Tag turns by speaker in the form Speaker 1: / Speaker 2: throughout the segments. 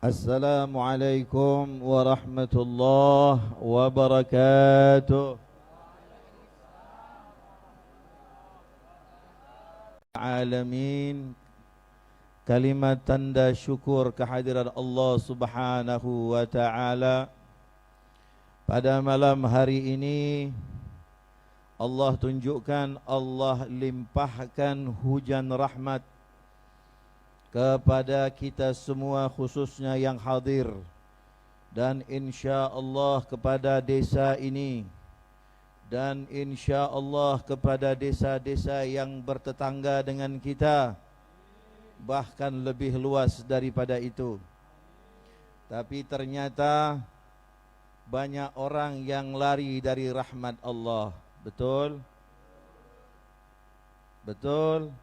Speaker 1: Assalamualaikum warahmatullahi wabarakatuh. Alamin. Kalimat tanda syukur kehadiran Allah Subhanahu wa taala. Pada malam hari ini Allah tunjukkan, Allah limpahkan hujan rahmat kepada kita semua, khususnya yang hadir, dan insya Allah kepada desa ini, dan insya Allah kepada desa-desa yang bertetangga dengan kita, bahkan lebih luas daripada itu. Tapi ternyata banyak orang yang lari dari rahmat Allah. Betul? Betul?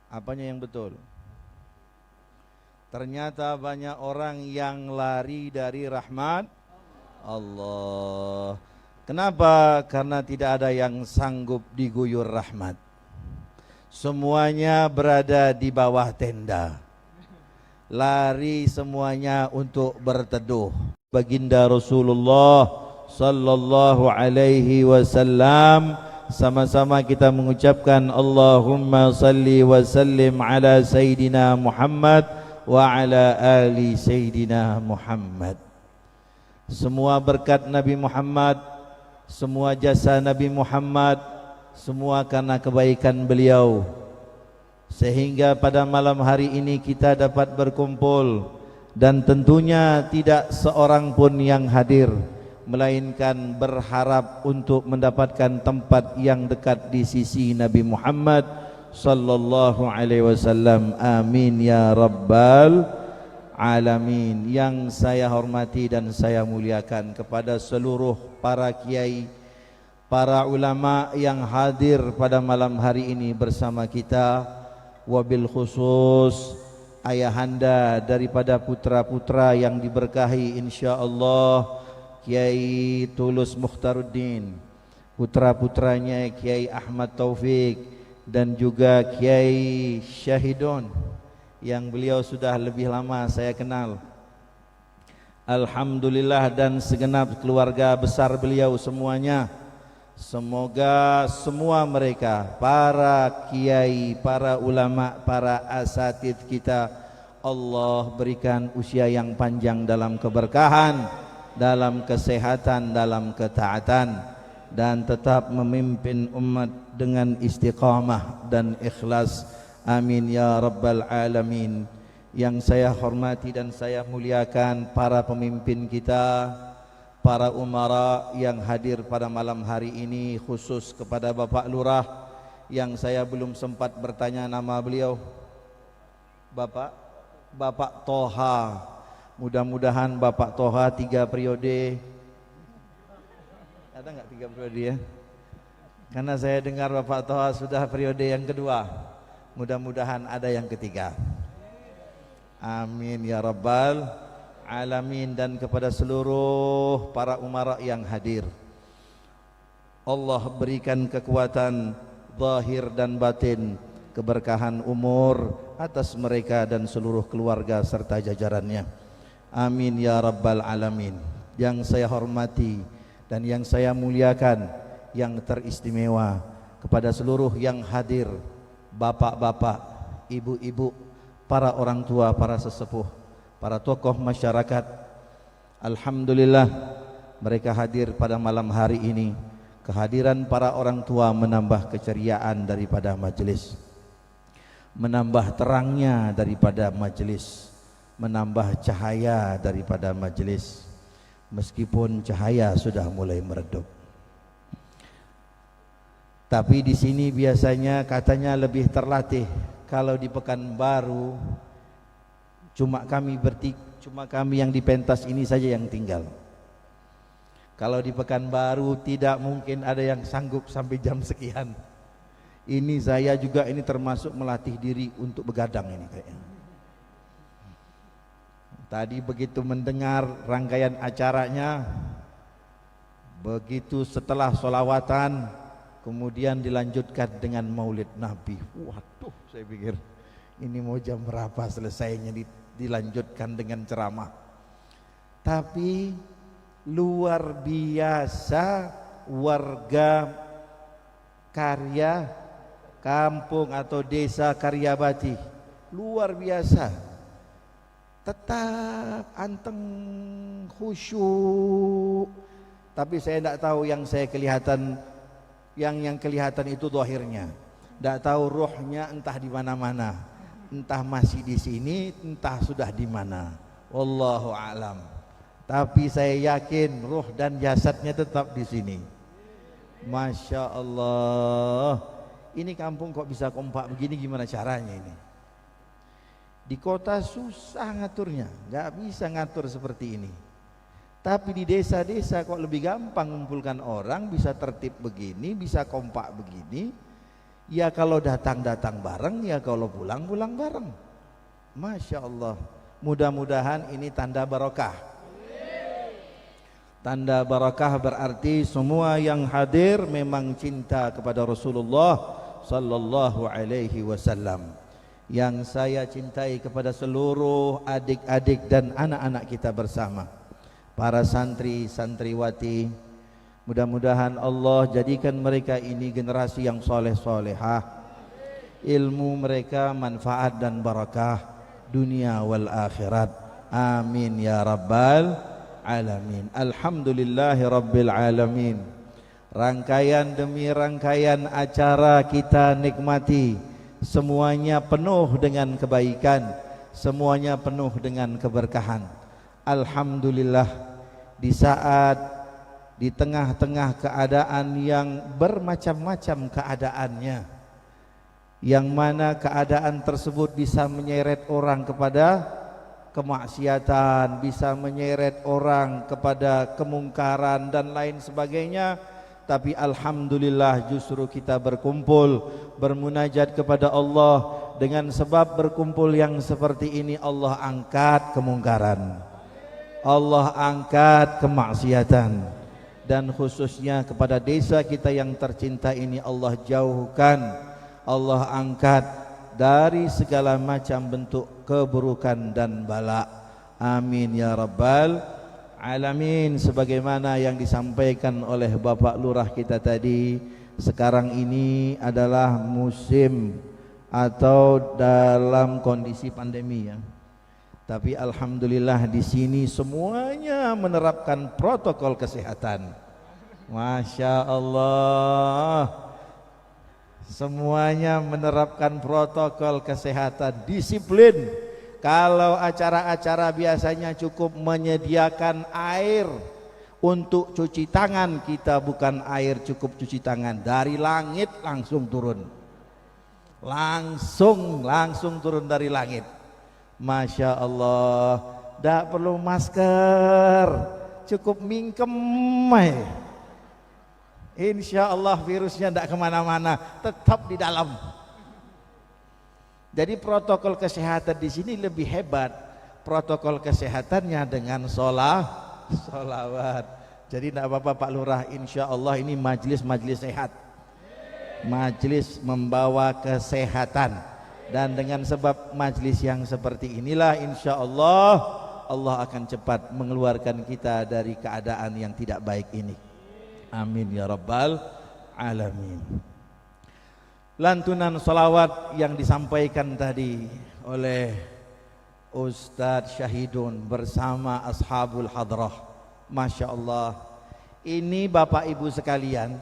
Speaker 1: Apanya yang betul? Ternyata banyak orang yang lari dari rahmat Allah. Kenapa? Karena tidak ada yang sanggup diguyur rahmat. Semuanya berada di bawah tenda. Lari semuanya untuk berteduh. Baginda Rasulullah sallallahu alaihi wasallam, sama-sama kita mengucapkan Allahumma salli wa sallim ala Sayyidina Muhammad wa ala ali Sayyidina Muhammad. Semua berkat Nabi Muhammad, semua jasa Nabi Muhammad, semua karena kebaikan beliau, sehingga pada malam hari ini kita dapat berkumpul. Dan tentunya tidak seorang pun yang hadir melainkan berharap untuk mendapatkan tempat yang dekat di sisi Nabi Muhammad sallallahu alaihi wasallam. Amin ya rabbal alamin. Yang saya hormati dan saya muliakan kepada seluruh para kiai, para ulama yang hadir pada malam hari ini bersama kita, wabil khusus ayahanda daripada putra-putra yang diberkahi insyaallah, Kiai Tulus Mukhtaruddin, putra-putranya Kiai Ahmad Taufik, dan juga Kiai Syahidun yang beliau sudah lebih lama saya kenal. Alhamdulillah, dan segenap keluarga besar beliau semuanya. Semoga semua mereka, para kiai, para ulama, para asatid kita, Allah berikan usia yang panjang dalam keberkahan, dalam kesehatan, dalam ketaatan, dan tetap memimpin umat dengan istiqamah dan ikhlas. Amin ya rabbal alamin. Yang saya hormati dan saya muliakan para pemimpin kita, para umara yang hadir pada malam hari ini, khusus kepada Bapak Lurah yang saya belum sempat bertanya nama beliau. Bapak Toha. Mudah-mudahan Bapak Toha 3 periode. Ada enggak 3 periode ya? Karena saya dengar Bapak Toha sudah periode yang kedua. Mudah-mudahan ada yang ketiga. Amin ya rabbal alamin. Dan kepada seluruh para umara yang hadir, Allah berikan kekuatan zahir dan batin, keberkahan umur atas mereka dan seluruh keluarga serta jajarannya. Amin ya rabbal alamin. Yang saya hormati dan yang saya muliakan, yang teristimewa, kepada seluruh yang hadir, bapak-bapak, ibu-ibu, para orang tua, para sesepuh, para tokoh masyarakat. Alhamdulillah mereka hadir pada malam hari ini. Kehadiran para orang tua menambah keceriaan daripada majelis, menambah terangnya daripada majelis, menambah cahaya daripada majelis, meskipun cahaya sudah mulai meredup. Tapi di sini biasanya katanya lebih terlatih. Kalau di Pekanbaru cuma kami yang di pentas ini saja yang tinggal. Kalau di Pekanbaru tidak mungkin ada yang sanggup sampai jam sekian. Ini saya juga ini termasuk melatih diri untuk begadang ini kayaknya. Tadi begitu mendengar rangkaian acaranya, begitu setelah sholawatan, kemudian dilanjutkan dengan maulid Nabi. Waduh, saya pikir ini mau jam berapa selesainya dilanjutkan dengan ceramah. Tapi luar biasa warga karya kampung atau desa Karyabati, luar biasa, tetap anteng, khusyuk. Tapi saya tidak tahu yang saya kelihatan, yang kelihatan itu zahirnya, tidak tahu rohnya entah di mana-mana, entah masih di sini, entah sudah di mana, wallahu a'lam. Tapi saya yakin roh dan jasadnya tetap di sini. Masya Allah, ini kampung kok bisa kompak begini, gimana caranya ini? Di kota susah ngaturnya, nggak bisa ngatur seperti ini. Tapi di desa-desa kok lebih gampang mengumpulkan orang, bisa tertib begini, bisa kompak begini. Ya kalau datang-datang bareng, ya kalau pulang-pulang bareng. Masya Allah, mudah-mudahan ini tanda barokah. Tanda barakah berarti semua yang hadir memang cinta kepada Rasulullah sallallahu alaihi wasallam. Yang saya cintai kepada seluruh adik-adik dan anak-anak kita bersama, para santri santriwati, mudah-mudahan Allah jadikan mereka ini generasi yang soleh-solehah, ilmu mereka manfaat dan barakah dunia wal akhirat, amin ya rabbal alamin. Alhamdulillahi rabbil alamin. Rangkaian demi rangkaian acara kita nikmati, semuanya penuh dengan kebaikan, semuanya penuh dengan keberkahan. Alhamdulillah, di saat di tengah-tengah keadaan yang bermacam-macam keadaannya, yang mana keadaan tersebut bisa menyeret orang kepada kemaksiatan, bisa menyeret orang kepada kemungkaran dan lain sebagainya. Tapi alhamdulillah justru kita berkumpul bermunajat kepada Allah. Dengan sebab berkumpul yang seperti ini, Allah angkat kemungkaran, Allah angkat kemaksiatan, dan khususnya kepada desa kita yang tercinta ini Allah jauhkan, Allah angkat dari segala macam bentuk keburukan dan bala, amin ya rabbal alamin. Sebagaimana yang disampaikan oleh Bapak Lurah kita tadi, sekarang ini adalah musim atau dalam kondisi pandemi ya. Tapi alhamdulillah di sini semuanya menerapkan protokol kesehatan. Masya Allah, semuanya menerapkan protokol kesehatan, disiplin. Kalau acara-acara biasanya cukup menyediakan air untuk cuci tangan, kita bukan air cukup cuci tangan, dari langit langsung turun, langsung turun dari langit. Masya Allah, tidak perlu masker, cukup mingkem aja. Insya Allah virusnya tidak kemana-mana, tetap di dalam. Jadi protokol kesehatan di sini lebih hebat. Protokol kesehatannya dengan solawat. Jadi tidak apa-apa Pak Lurah, insya Allah ini majelis sehat, majelis membawa kesehatan. Dan dengan sebab majelis yang seperti inilah, insya Allah Allah akan cepat mengeluarkan kita dari keadaan yang tidak baik ini. Amin ya rabbal alamin. Lantunan salawat yang disampaikan tadi oleh Ustadz Syahidun bersama ashabul hadrah, Masya Allah, ini Bapak Ibu sekalian,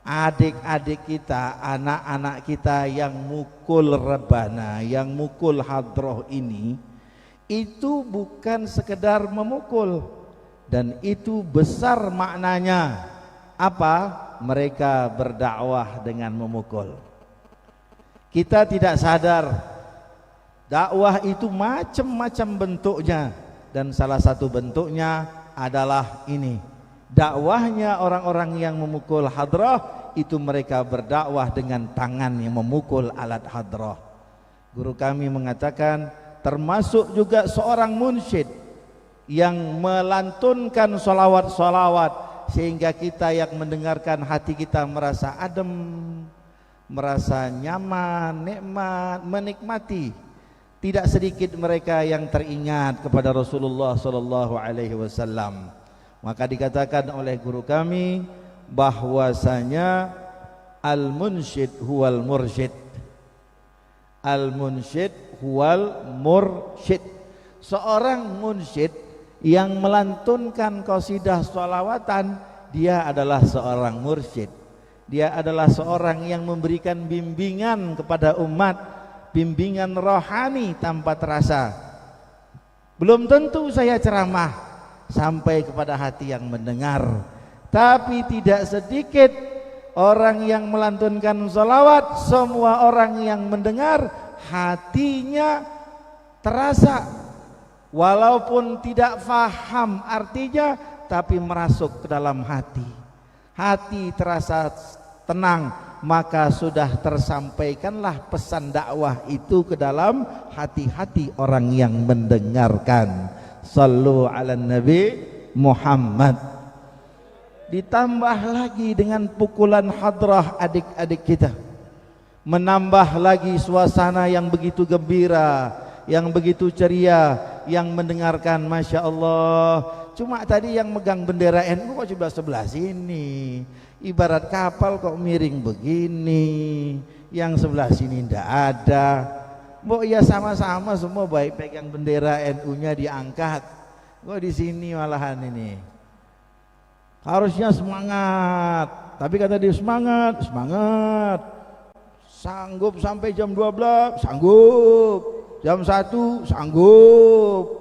Speaker 1: adik-adik kita, anak-anak kita yang mukul rebana, yang mukul hadrah ini, itu bukan sekedar memukul, dan itu besar maknanya. Apa? Mereka berdakwah dengan memukul. Kita tidak sadar dakwah itu macam-macam bentuknya, dan salah satu bentuknya adalah ini. Dakwahnya orang-orang yang memukul hadrah itu, mereka berdakwah dengan tangan yang memukul alat hadrah. Guru kami mengatakan termasuk juga seorang munsyid yang melantunkan solawat-solawat sehingga kita yang mendengarkan hati kita merasa adem, merasa nyaman, nikmat, menikmati. Tidak sedikit mereka yang teringat kepada Rasulullah sallallahu alaihi wasallam. Maka dikatakan oleh guru kami bahwasanya al-munsyid huwal mursyid. Al-munsyid huwal mursyid. Seorang munsyid yang melantunkan qasidah sholawatan, dia adalah seorang mursyid. Dia adalah seorang yang memberikan bimbingan kepada umat, bimbingan rohani tanpa terasa. Belum tentu saya ceramah sampai kepada hati yang mendengar, tapi tidak sedikit orang yang melantunkan sholawat, semua orang yang mendengar hatinya terasa. Walaupun tidak faham artinya, tapi merasuk ke dalam hati. Hati terasa tenang, maka sudah tersampaikanlah pesan dakwah itu ke dalam hati-hati orang yang mendengarkan. Sallu ala Nabi Muhammad. Ditambah lagi dengan pukulan hadrah adik-adik kita, menambah lagi suasana yang begitu gembira, yang begitu ceria, yang mendengarkan Masya Allah. Cuma tadi yang megang bendera NU kok coba sebelah sini, ibarat kapal kok miring begini, yang sebelah sini ndak ada. Mbok ya sama-sama semua baik pegang bendera NU-nya diangkat, kok di sini malahan ini. Harusnya semangat, tapi kata dia semangat, semangat. Sanggup sampai jam 12, sanggup. Jam 1, sanggup.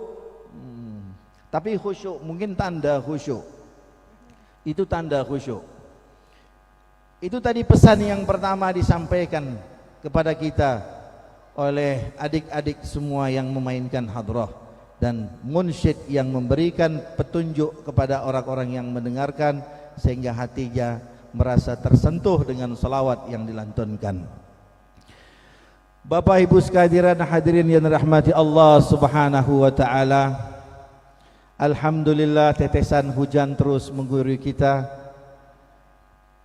Speaker 1: Tapi khusyuk, mungkin tanda khusyuk. Itu tanda khusyuk. Itu tadi pesan yang pertama disampaikan kepada kita oleh adik-adik semua yang memainkan hadrah, dan munsyid yang memberikan petunjuk kepada orang-orang yang mendengarkan sehingga hatinya merasa tersentuh dengan salawat yang dilantunkan. Bapak Ibu sekalian hadirin yang dirahmati Allah Subhanahu wa taala, alhamdulillah tetesan hujan terus mengguyuri kita.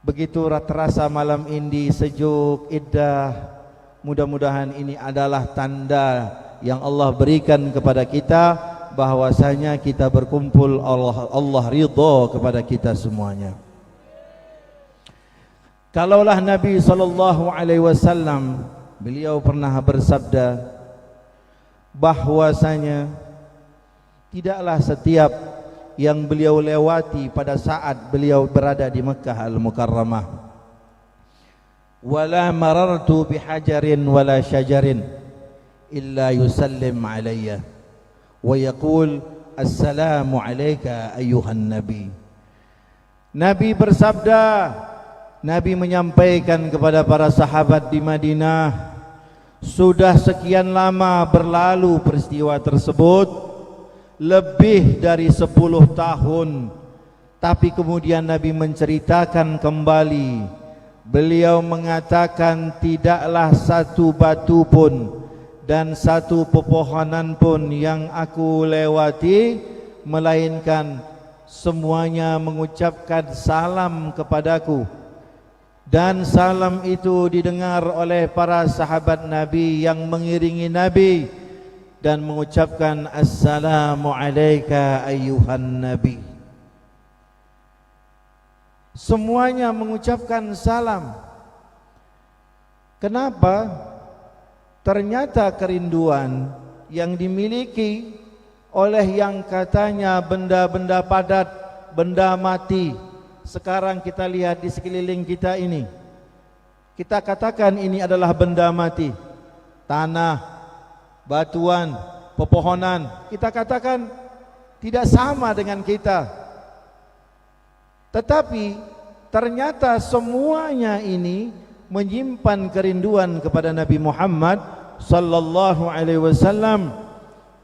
Speaker 1: Begitu terasa malam ini sejuk, indah. Mudah-mudahan ini adalah tanda yang Allah berikan kepada kita bahwasanya kita berkumpul, Allah ridha kepada kita semuanya. Kalaulah Nabi sallallahu alaihi wasallam, beliau pernah bersabda bahwasanya tidaklah setiap yang beliau lewati pada saat beliau berada di Makkah Al-Mukarramah, wala marartu bihajarin wala syajarin illa yusallim alayya wa yaqul assalamu alayka ayyuhan nabi. Nabi bersabda, Nabi menyampaikan kepada para sahabat di Madinah, sudah sekian lama berlalu peristiwa tersebut, lebih dari 10 tahun, tapi kemudian Nabi menceritakan kembali. Beliau mengatakan tidaklah satu batu pun dan satu pepohonan pun yang aku lewati melainkan semuanya mengucapkan salam kepadaku, dan salam itu didengar oleh para sahabat Nabi yang mengiringi Nabi dan mengucapkan assalamu alayka ayyuhan nabi. Semuanya mengucapkan salam. Kenapa? Ternyata kerinduan yang dimiliki oleh yang katanya benda-benda padat, benda mati, sekarang kita lihat di sekeliling kita ini, kita katakan ini adalah benda mati. Tanah, batuan, pepohonan, kita katakan tidak sama dengan kita. Tetapi ternyata semuanya ini menyimpan kerinduan kepada Nabi Muhammad sallallahu alaihi wasallam,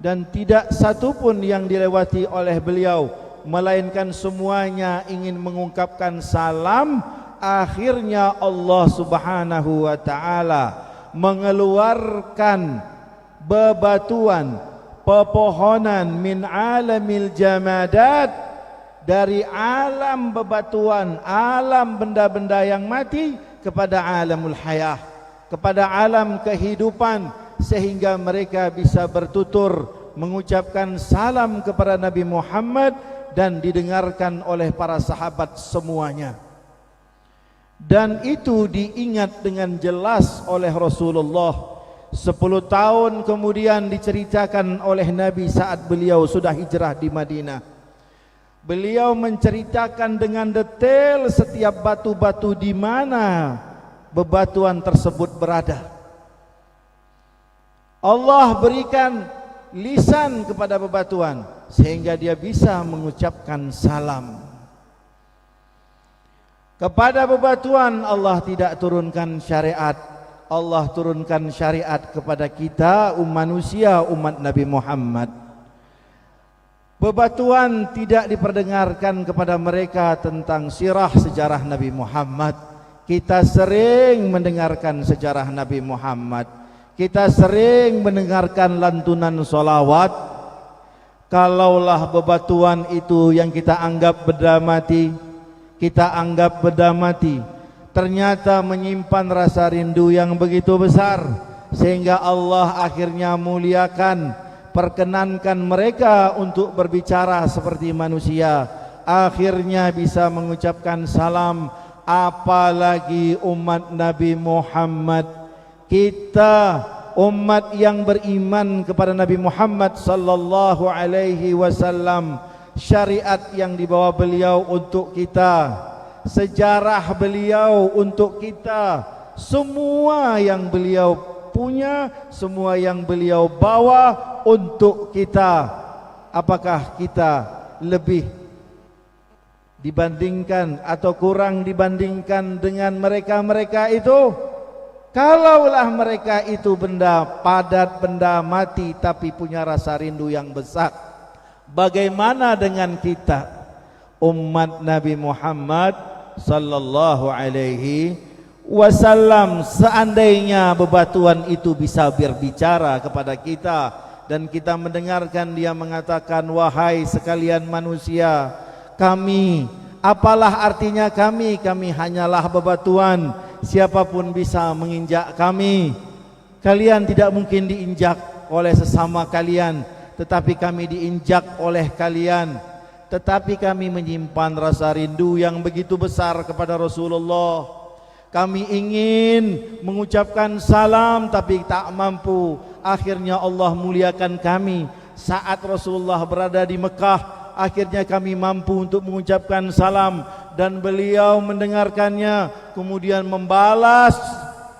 Speaker 1: dan tidak satu pun yang dilewati oleh beliau melainkan semuanya ingin mengungkapkan salam. Akhirnya Allah Subhanahu wa taala mengeluarkan bebatuan, pepohonan min alamil jamadat, dari alam bebatuan, alam benda-benda yang mati, kepada alamul hayah, kepada alam kehidupan, sehingga mereka bisa bertutur mengucapkan salam kepada Nabi Muhammad dan didengarkan oleh para sahabat semuanya. Dan itu diingat dengan jelas oleh Rasulullah. 10 tahun kemudian diceritakan oleh Nabi saat beliau sudah hijrah di Madinah. Beliau menceritakan dengan detail setiap batu-batu di mana bebatuan tersebut berada. Allah berikan lisan kepada bebatuan sehingga dia bisa mengucapkan salam. Kepada bebatuan Allah tidak turunkan syariat. Allah turunkan syariat kepada kita manusia, umat Nabi Muhammad. Bebatuan tidak diperdengarkan kepada mereka tentang sirah sejarah Nabi Muhammad. Kita sering mendengarkan sejarah Nabi Muhammad. Kita sering mendengarkan lantunan solawat. Kalaulah bebatuan itu yang kita anggap benda mati, ternyata menyimpan rasa rindu yang begitu besar, sehingga Allah akhirnya muliakan, perkenankan mereka untuk berbicara seperti manusia, akhirnya bisa mengucapkan salam. Apalagi umat Nabi Muhammad. Kita umat yang beriman kepada Nabi Muhammad sallallahu alaihi wasallam, syariat yang dibawa beliau untuk kita, sejarah beliau untuk kita, semua yang beliau punya, semua yang beliau bawa untuk kita. Apakah kita lebih dibandingkan atau kurang dibandingkan dengan mereka-mereka itu? Kalaulah mereka itu benda padat, benda mati, tapi punya rasa rindu yang besar, bagaimana dengan kita, umat Nabi Muhammad sallallahu alaihi wasallam? Seandainya bebatuan itu bisa berbicara kepada kita dan kita mendengarkan dia mengatakan, wahai sekalian manusia, kami, apalah artinya kami? Kami hanyalah bebatuan. Siapapun bisa menginjak kami. Kalian tidak mungkin diinjak oleh sesama kalian, tetapi kami diinjak oleh kalian. Tetapi kami menyimpan rasa rindu yang begitu besar kepada Rasulullah. Kami ingin mengucapkan salam tapi tak mampu. Akhirnya Allah muliakan kami saat Rasulullah berada di Mekah. Akhirnya kami mampu untuk mengucapkan salam dan beliau mendengarkannya, kemudian membalas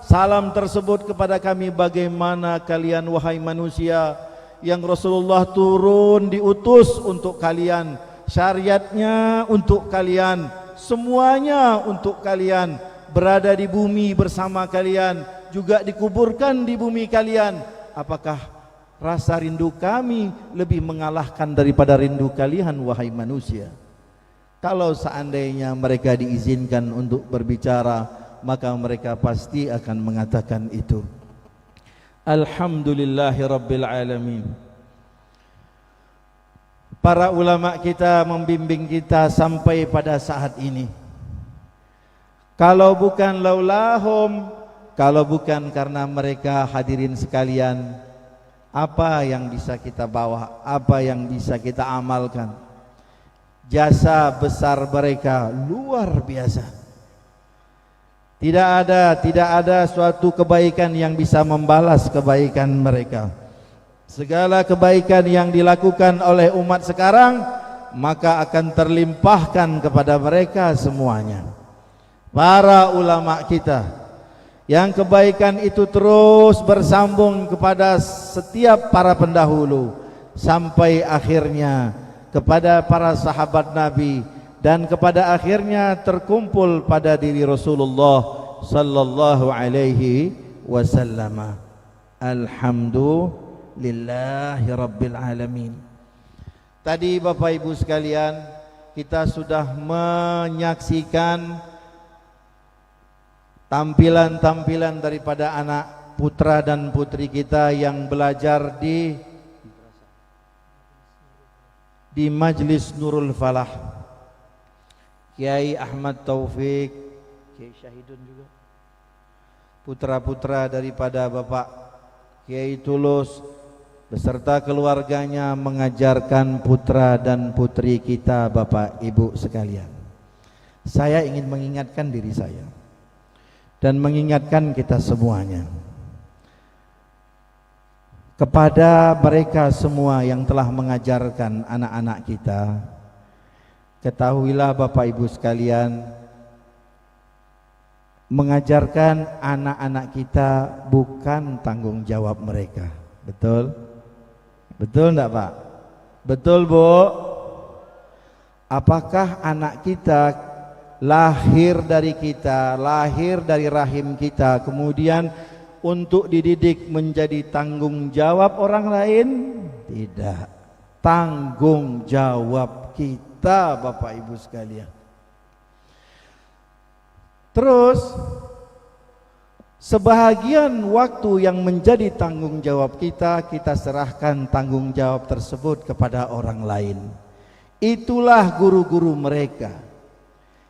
Speaker 1: salam tersebut kepada kami. Bagaimana kalian wahai manusia, yang Rasulullah turun diutus untuk kalian, syariatnya untuk kalian, semuanya untuk kalian, berada di bumi bersama kalian, juga dikuburkan di bumi kalian. Apakah rasa rindu kami lebih mengalahkan daripada rindu kalian wahai manusia? Kalau seandainya mereka diizinkan untuk berbicara, maka mereka pasti akan mengatakan itu. Alhamdulillahi Rabbil Alamin. Para ulama kita membimbing kita sampai pada saat ini. Kalau bukan laulahum, kalau bukan karena mereka, hadirin sekalian, apa yang bisa kita bawa, apa yang bisa kita amalkan? Jasa besar mereka luar biasa. Tidak ada suatu kebaikan yang bisa membalas kebaikan mereka. Segala kebaikan yang dilakukan oleh umat sekarang, maka akan terlimpahkan kepada mereka semuanya. Para ulama kita, yang kebaikan itu terus bersambung kepada setiap para pendahulu, sampai akhirnya kepada para sahabat Nabi, dan kepada akhirnya terkumpul pada diri Rasulullah sallallahu alaihi wasallam. Alhamdulillahi Rabbil Alamin. Tadi Bapak Ibu sekalian, kita sudah menyaksikan tampilan-tampilan daripada anak putra dan putri kita yang belajar di Majlis Nurul Falah. Kiai Ahmad Taufik, Kiai Syahidun juga, putra-putra daripada Bapak Kiai Tulus beserta keluarganya mengajarkan putra dan putri kita, Bapak Ibu sekalian. Saya ingin mengingatkan diri saya dan mengingatkan kita semuanya, kepada mereka semua yang telah mengajarkan anak-anak kita, ketahuilah Bapak Ibu sekalian, mengajarkan anak-anak kita bukan tanggung jawab mereka. Betul? Betul enggak Pak? Betul Bu? Apakah anak kita lahir dari kita, lahir dari rahim kita, kemudian untuk dididik menjadi tanggung jawab orang lain? Tidak. Tanggung jawab kita, Bapak Ibu sekalian. Terus sebahagian waktu yang menjadi tanggung jawab kita, kita serahkan tanggung jawab tersebut kepada orang lain. Itulah guru-guru mereka,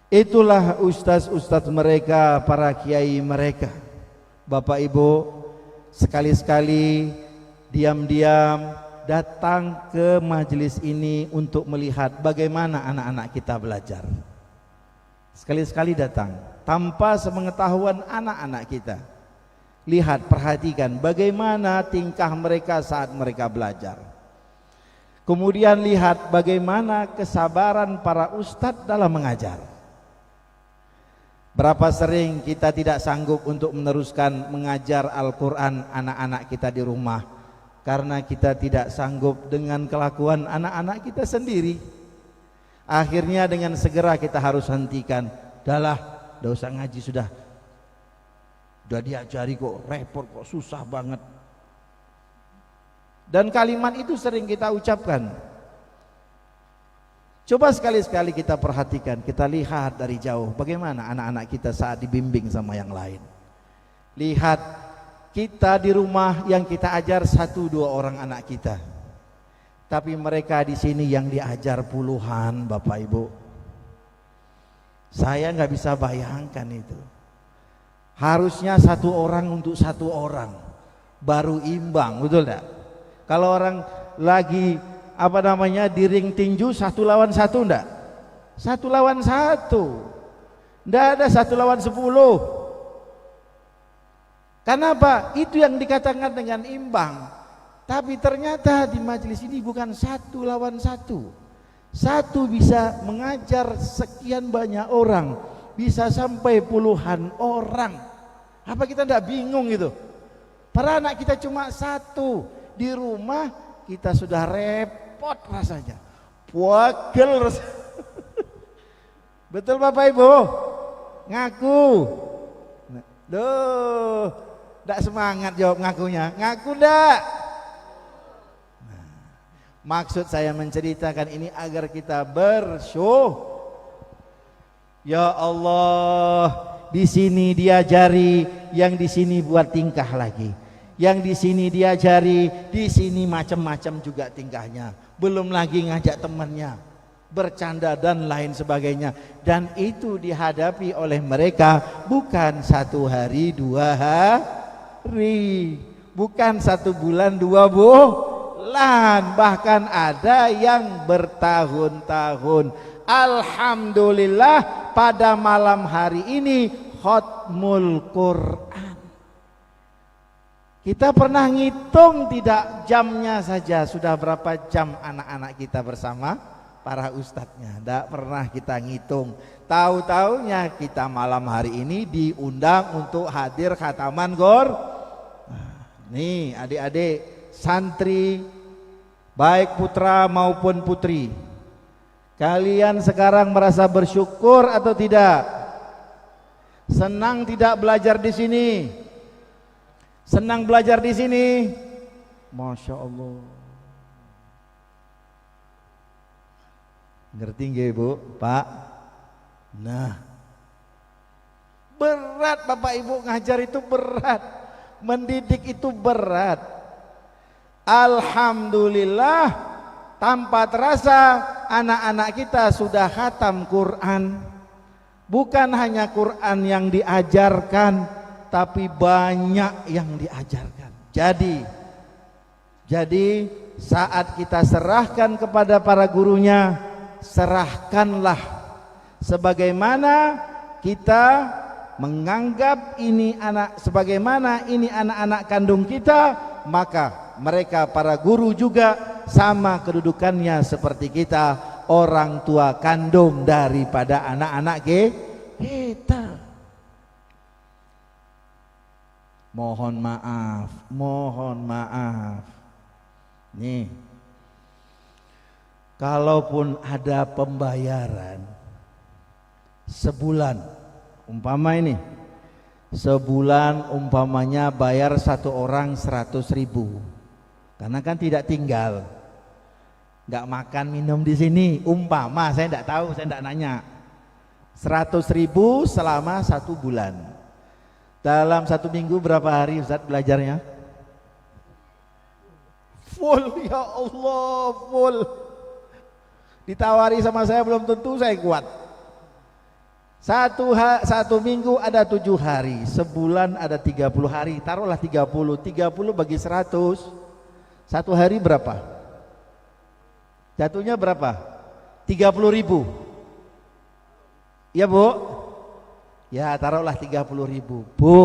Speaker 1: itulah ustaz-ustaz mereka, para kiai mereka. Bapak Ibu, sekali-sekali diam-diam datang ke majelis ini untuk melihat bagaimana anak-anak kita belajar. Sekali-sekali datang tanpa sepengetahuan anak-anak kita. Lihat, perhatikan bagaimana tingkah mereka saat mereka belajar. Kemudian lihat bagaimana kesabaran para ustadz dalam mengajar. Berapa sering kita tidak sanggup untuk meneruskan mengajar Al-Quran anak-anak kita di rumah karena kita tidak sanggup dengan kelakuan anak-anak kita sendiri. Akhirnya dengan segera kita harus hentikan. Dahlah, udah usah ngaji, sudah diajari kok, repot kok, susah banget. Dan kalimat itu sering kita ucapkan. Coba sekali-sekali kita perhatikan, kita lihat dari jauh bagaimana anak-anak kita saat dibimbing sama yang lain. Lihat kita di rumah yang kita ajar 1-2 orang anak kita, tapi mereka di sini yang diajar puluhan, Bapak Ibu. Saya nggak bisa bayangkan itu. Harusnya 1 orang untuk 1 orang baru imbang, betul enggak? Kalau orang lagi di ring tinju 1 lawan 1 enggak? 1 lawan 1. Enggak ada 1 lawan 10. Kenapa? Itu yang dikatakan dengan imbang. Tapi ternyata di majelis ini bukan 1 lawan 1. 1 bisa mengajar sekian banyak orang, bisa sampai puluhan orang. Apa kita enggak bingung gitu? Para anak kita cuma 1. Di rumah kita sudah repot rasanya, pegel. Betul Bapak Ibu? Ngaku. Duh, enggak semangat jawab ngakunya. Ngaku enggak? Nah, maksud saya menceritakan ini agar kita bersyukur. Ya Allah, di sini diajari, yang di sini buat tingkah lagi. Yang di sini diajari, di sini macam-macam juga tingkahnya. Belum lagi ngajak temannya, bercanda dan lain sebagainya. Dan itu dihadapi oleh mereka bukan 1 hari 2 hari, bukan 1 bulan 2 bulan, bahkan ada yang bertahun-tahun. Alhamdulillah pada malam hari ini khatmul Quran. Kita pernah ngitung tidak jamnya saja, sudah berapa jam anak-anak kita bersama para ustadznya? Tidak pernah kita ngitung. Tahu-taunya kita malam hari ini diundang untuk hadir khataman Qur'an. Nih adik-adik santri, baik putra maupun putri, kalian sekarang merasa bersyukur atau tidak? Senang tidak belajar di sini? Senang belajar di sini? Masya Allah. Ngerti nggak Ibu, Pak? Nah, berat Bapak Ibu, ngajar itu berat, mendidik itu berat. Alhamdulillah tanpa terasa anak-anak kita sudah khatam Quran. Bukan hanya Quran yang diajarkan, tapi banyak yang diajarkan. Jadi saat kita serahkan kepada para gurunya, serahkanlah sebagaimana kita menganggap ini sebagaimana ini anak-anak kandung kita, maka mereka para guru juga sama kedudukannya seperti kita, orang tua kandung daripada anak-anak kita. Mohon maaf. Nih, kalaupun ada pembayaran sebulan, sebulan umpamanya bayar satu orang 100.000, karena kan tidak tinggal, nggak makan minum di sini. Saya nggak tahu, saya nggak nanya. 100.000 selama 1 bulan. Dalam 1 minggu berapa hari Ustaz belajarnya? Full, ya Allah, full. Ditawari sama saya belum tentu saya kuat. Satu minggu ada 7 hari, sebulan ada 30 hari, taruhlah 30 bagi 100, 1 hari berapa? Jatuhnya berapa? 30.000. Ya Bu? Ya taruhlah 30.000. Bu,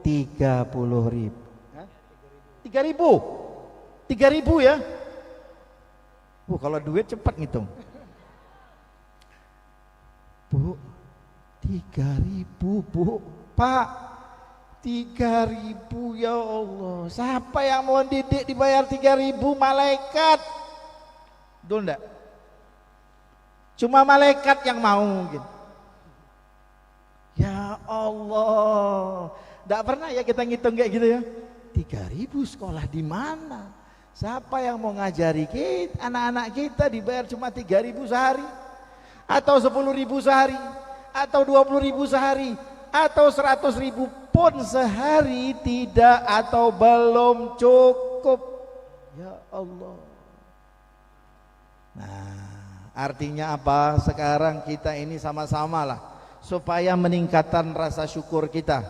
Speaker 1: 30.000. 3.000 ya? Bu, kalau duit cepat ngitung. Bu, 3.000 Bu. Pak, 3.000 ya Allah. Siapa yang mau didik dibayar 3.000? Malaikat. Betul enggak? Cuma malaikat yang mau mungkin. Ya Allah, enggak pernah ya kita ngitung kayak gitu ya. 3.000 sekolah di mana? Siapa yang mau ngajari kita, anak-anak kita dibayar cuma 3.000 sehari, atau 10.000 sehari, atau 20.000 sehari, atau 100.000 pun sehari tidak atau belum cukup. Ya Allah. Nah, artinya apa? Sekarang kita ini sama-sama lah supaya meningkatkan rasa syukur kita.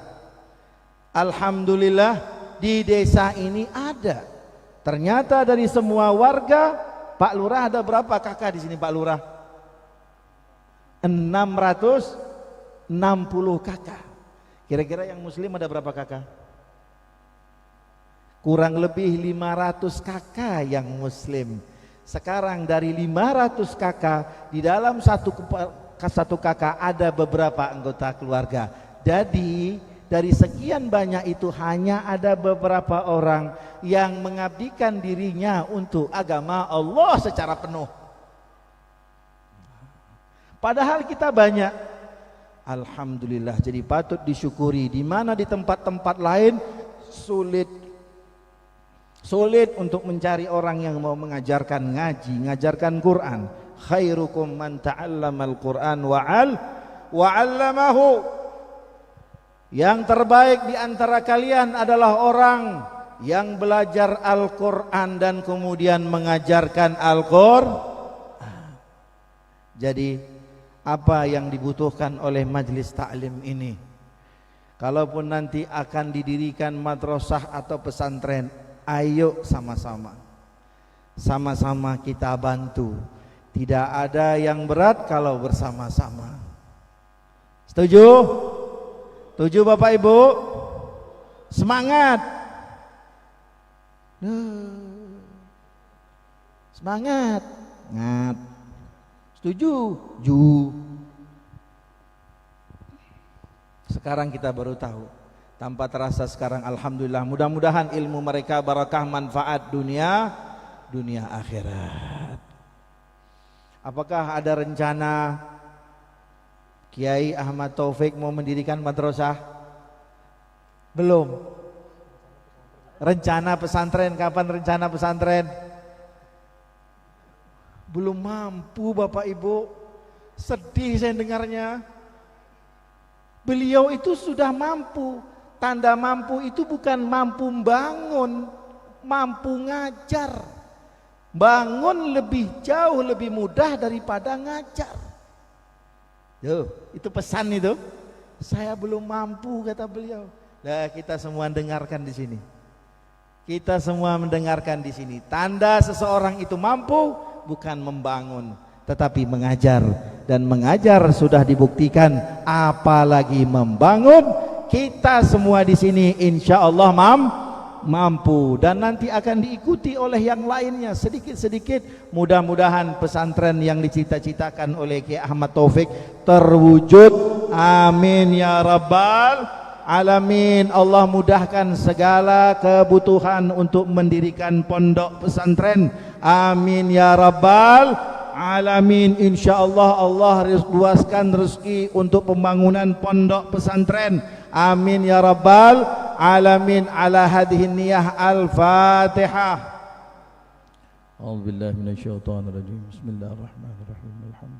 Speaker 1: Alhamdulillah di desa ini ada. Ternyata dari semua warga, Pak Lurah ada berapa kakak di sini Pak Lurah? 660 kakak. Kira-kira yang muslim ada berapa kakak? Kurang lebih 500 kakak yang muslim. Sekarang dari 500 kakak, di dalam satu kakak ada beberapa anggota keluarga. Jadi dari sekian banyak itu hanya ada beberapa orang yang mengabdikan dirinya untuk agama Allah secara penuh. Padahal kita banyak. Alhamdulillah, jadi patut disyukuri. Di mana di tempat-tempat lain sulit untuk mencari orang yang mau mengajarkan ngaji, mengajarkan Quran. Khairukum man ta'allamal Quran wa 'allamahu. Yang terbaik di antara kalian adalah orang yang belajar Al-Quran dan kemudian mengajarkan Al-Quran. Jadi apa yang dibutuhkan oleh majelis taklim ini? Kalaupun nanti akan didirikan madrasah atau pesantren, ayo sama-sama kita bantu. Tidak ada yang berat kalau bersama-sama. Setuju? Setuju Bapak Ibu? Semangat. Semangat. Setuju? Sekarang kita baru tahu. Tanpa terasa sekarang alhamdulillah, mudah-mudahan ilmu mereka barakah, manfaat dunia akhirat. Apakah ada rencana Kiai Ahmad Taufik mau mendirikan madrasah? Belum. Rencana pesantren, kapan rencana pesantren? Belum mampu Bapak Ibu. Sedih saya dengarnya. Beliau itu sudah mampu. Tanda mampu itu bukan mampu bangun, mampu ngajar. Bangun lebih jauh lebih mudah daripada ngajar. Itu pesan itu. Saya belum mampu kata beliau. Nah, kita semua dengarkan di sini. Kita semua mendengarkan di sini. Tanda seseorang itu mampu bukan membangun, tetapi mengajar. Dan mengajar sudah dibuktikan, apalagi membangun. Kita semua di sini insya Allah mampu, dan nanti akan diikuti oleh yang lainnya sedikit-sedikit. Mudah-mudahan pesantren yang dicita-citakan oleh Kiai Ahmad Taufik terwujud. Amin ya rabbal alamin. Allah mudahkan segala kebutuhan untuk mendirikan pondok pesantren. Amin ya rabbal alamin. Insyaallah Allah luaskan rezeki untuk pembangunan pondok pesantren. Amin ya rabbal alamin. Ala hadhihi niyah al-Fatihah. A'udzubillahi minasyaitonir rajim. Bismillahirrahmanirrahim.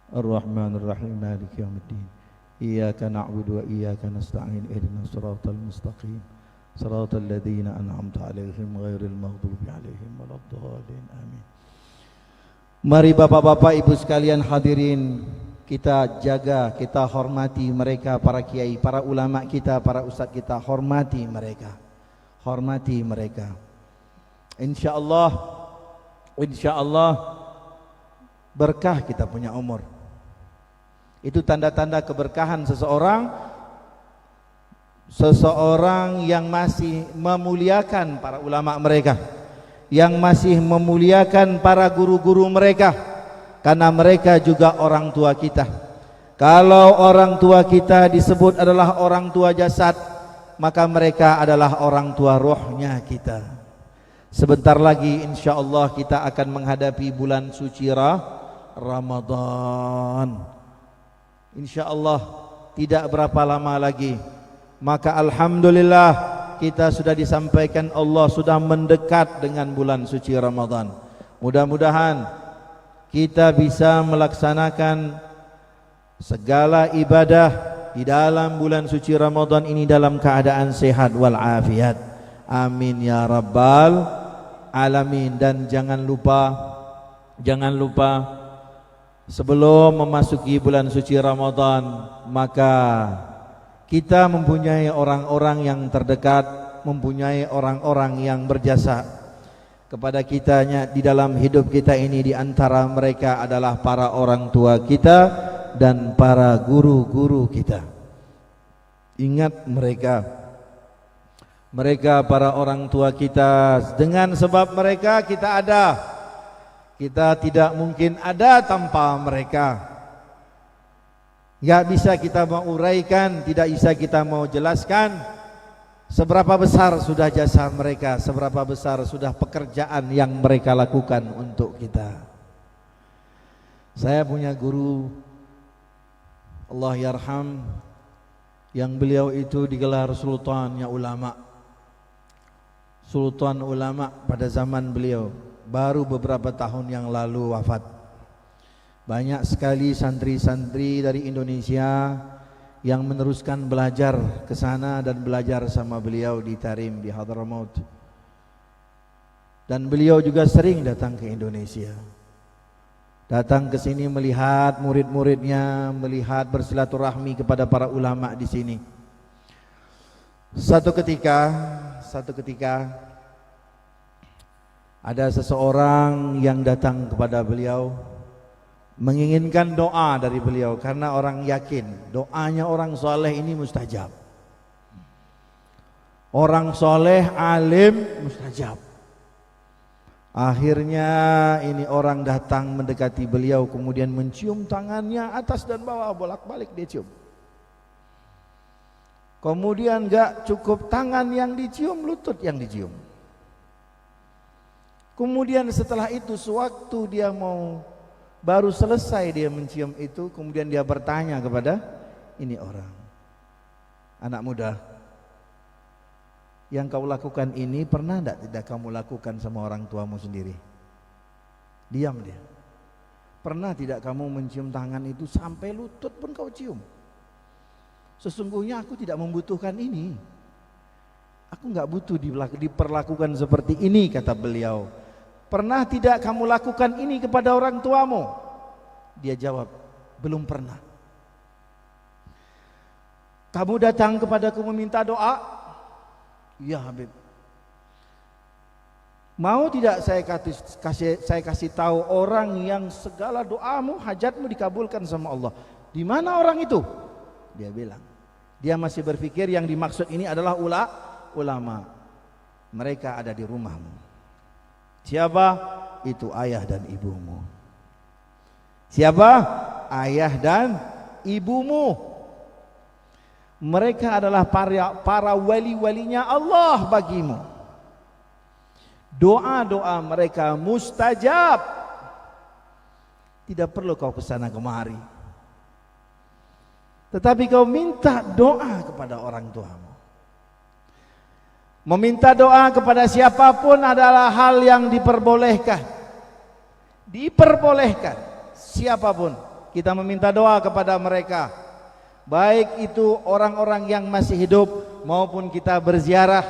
Speaker 1: Ar-Rahmanir-Rahim. Maliki yaumiddin. Iyyaka na'budu wa iyyaka nasta'in. Ihdinas siratal mustaqim. Siratal ladzina an'amta 'alaihim ghairil maghdubi 'alaihim waladdallin. Amin. Mari bapak-bapak, ibu sekalian hadirin, kita jaga, kita hormati mereka, para kiai, para ulama kita, para ustadz kita, hormati mereka. Hormati mereka. Insyaallah berkah kita punya umur. Itu tanda-tanda keberkahan seseorang yang masih memuliakan para ulama mereka, yang masih memuliakan para guru-guru mereka, karena mereka juga orang tua kita. Kalau orang tua kita disebut adalah orang tua jasad, maka mereka adalah orang tua rohnya kita. Sebentar lagi insyaallah kita akan menghadapi bulan suci Ramadan. Insyaallah tidak berapa lama lagi, maka alhamdulillah kita sudah disampaikan Allah sudah mendekat dengan bulan suci Ramadan. Mudah-mudahan kita bisa melaksanakan segala ibadah di dalam bulan suci Ramadan ini dalam keadaan sehat walafiat. Amin ya rabbal alamin. Dan jangan lupa sebelum memasuki bulan suci Ramadan, maka kita mempunyai orang-orang yang terdekat, mempunyai orang-orang yang berjasa kepada kitanya di dalam hidup kita ini. Di antara mereka adalah para orang tua kita dan para guru-guru kita. Ingat mereka para orang tua kita. Dengan sebab mereka kita ada. Kita tidak mungkin ada tanpa mereka. Gak bisa kita mau uraikan, tidak bisa kita mau jelaskan seberapa besar sudah jasa mereka, seberapa besar sudah pekerjaan yang mereka lakukan untuk kita. Saya punya guru, Allah yarham, yang beliau itu digelar sultannya ulama. Sultan ulama pada zaman beliau. Baru beberapa tahun yang lalu wafat. Banyak sekali santri-santri dari Indonesia yang meneruskan belajar ke sana dan belajar sama beliau di Tarim, di Hadramaut. Dan beliau juga sering datang ke Indonesia. Datang ke sini melihat murid-muridnya, melihat bersilaturahmi kepada para ulama di sini. Satu ketika ada seseorang yang datang kepada beliau menginginkan doa dari beliau, karena orang yakin doanya orang soleh ini mustajab. Orang soleh alim mustajab. Akhirnya ini orang datang mendekati beliau, kemudian mencium tangannya atas dan bawah, bolak-balik dia cium. Kemudian gak cukup tangan yang dicium, lutut yang dicium. Kemudian setelah itu sewaktu dia mau baru selesai dia mencium itu, kemudian dia bertanya kepada ini orang, anak muda, yang kau lakukan ini pernah tidak kamu lakukan sama orang tuamu sendiri? Diam dia. Pernah tidak kamu mencium tangan itu sampai lutut pun kau cium? Sesungguhnya aku tidak membutuhkan ini. Aku nggak butuh diperlakukan seperti ini, kata beliau. Pernah tidak kamu lakukan ini kepada orang tuamu? Dia jawab, belum pernah. Kamu datang kepadaku meminta doa? Iya Habib. Mau tidak saya kasih tahu orang yang segala doamu, hajatmu dikabulkan sama Allah. Di mana orang itu? Dia bilang. Dia masih berpikir yang dimaksud ini adalah ulama. Mereka ada di rumahmu. Siapa? Itu ayah dan ibumu. Siapa? Ayah dan ibumu. Mereka adalah para wali-walinya Allah bagimu. Doa-doa mereka mustajab. Tidak perlu kau kesana kemari, tetapi kau minta doa kepada orang tuamu. Meminta doa kepada siapapun adalah hal yang diperbolehkan. Diperbolehkan. Siapapun kita meminta doa kepada mereka, baik itu orang-orang yang masih hidup maupun kita berziarah,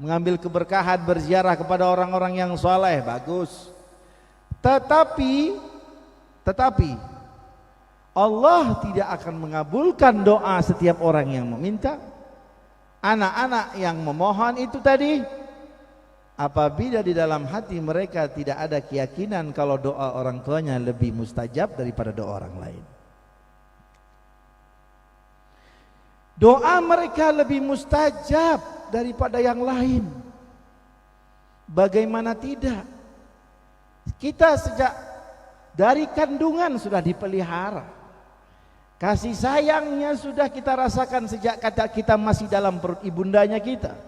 Speaker 1: mengambil keberkahan berziarah kepada orang-orang yang soleh, bagus. Tetapi Allah tidak akan mengabulkan doa setiap orang yang meminta. Anak-anak yang memohon itu tadi, apabila di dalam hati mereka tidak ada keyakinan kalau doa orang tuanya lebih mustajab daripada doa orang lain. Doa mereka lebih mustajab daripada yang lain. Bagaimana tidak? Kita sejak dari kandungan sudah dipelihara. Kasih sayangnya sudah kita rasakan sejak kita masih dalam perut ibundanya kita.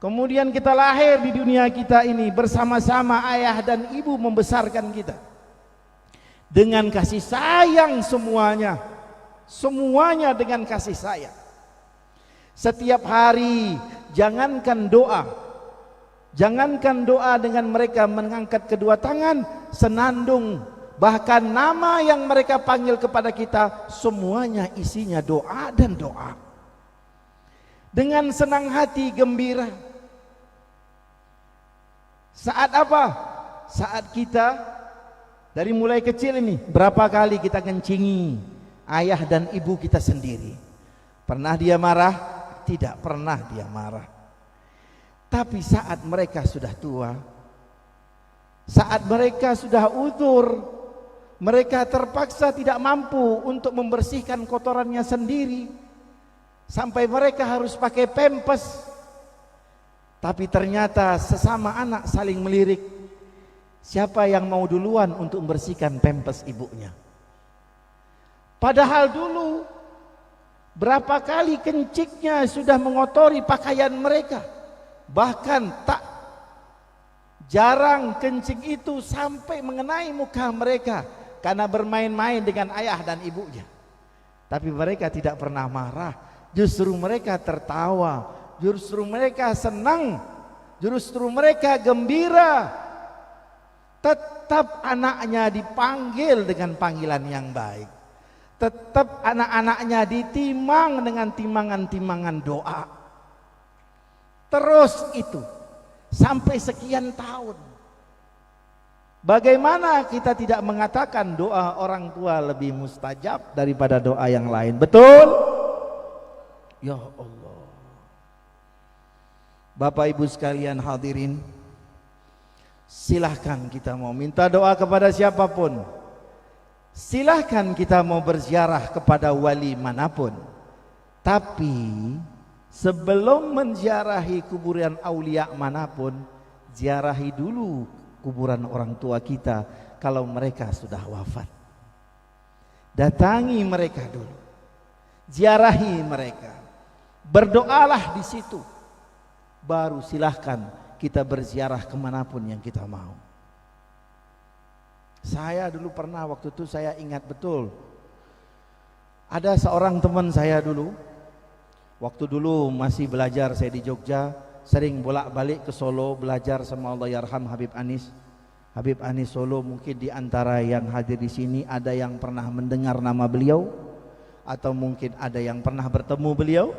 Speaker 1: Kemudian kita lahir di dunia kita ini bersama-sama ayah dan ibu membesarkan kita dengan kasih sayang semuanya. Semuanya dengan kasih sayang. Setiap hari jangankan doa dengan mereka mengangkat kedua tangan, senandung, bahkan nama yang mereka panggil kepada kita semuanya isinya doa dan doa. Dengan senang hati, gembira. Saat apa? Saat kita dari mulai kecil ini berapa kali kita kencingi ayah dan ibu kita sendiri. Pernah dia marah? Tidak pernah dia marah. Tapi saat mereka sudah tua, saat mereka sudah uzur, mereka terpaksa tidak mampu untuk membersihkan kotorannya sendiri, sampai mereka harus pakai pempes. Tapi ternyata sesama anak saling melirik, siapa yang mau duluan untuk membersihkan pempes ibunya. Padahal dulu berapa kali kencingnya sudah mengotori pakaian mereka. Bahkan tak jarang kencing itu sampai mengenai muka mereka karena bermain-main dengan ayah dan ibunya. Tapi mereka tidak pernah marah, justru mereka tertawa, justru mereka senang, justru mereka gembira. Tetap anaknya dipanggil dengan panggilan yang baik. Tetap anak-anaknya ditimang dengan timangan-timangan doa. Terus itu sampai sekian tahun. Bagaimana kita tidak mengatakan doa orang tua lebih mustajab daripada doa yang lain? Betul? Ya Allah. Bapak Ibu sekalian hadirin, silahkan kita mau minta doa kepada siapapun. Silahkan kita mau berziarah kepada wali manapun. Tapi sebelum menziarahi kuburan aulia manapun, ziarahi dulu kuburan orang tua kita kalau mereka sudah wafat. Datangi mereka dulu, ziarahi mereka, berdoalah di situ. Baru silahkan kita berziarah kemanapun yang kita mau. Saya dulu pernah, waktu itu saya ingat betul, ada seorang teman saya dulu, waktu dulu masih belajar saya di Jogja, sering bolak-balik ke Solo belajar sama Allahyarham Habib Anis. Habib Anis Solo, mungkin di antara yang hadir di sini ada yang pernah mendengar nama beliau atau mungkin ada yang pernah bertemu beliau.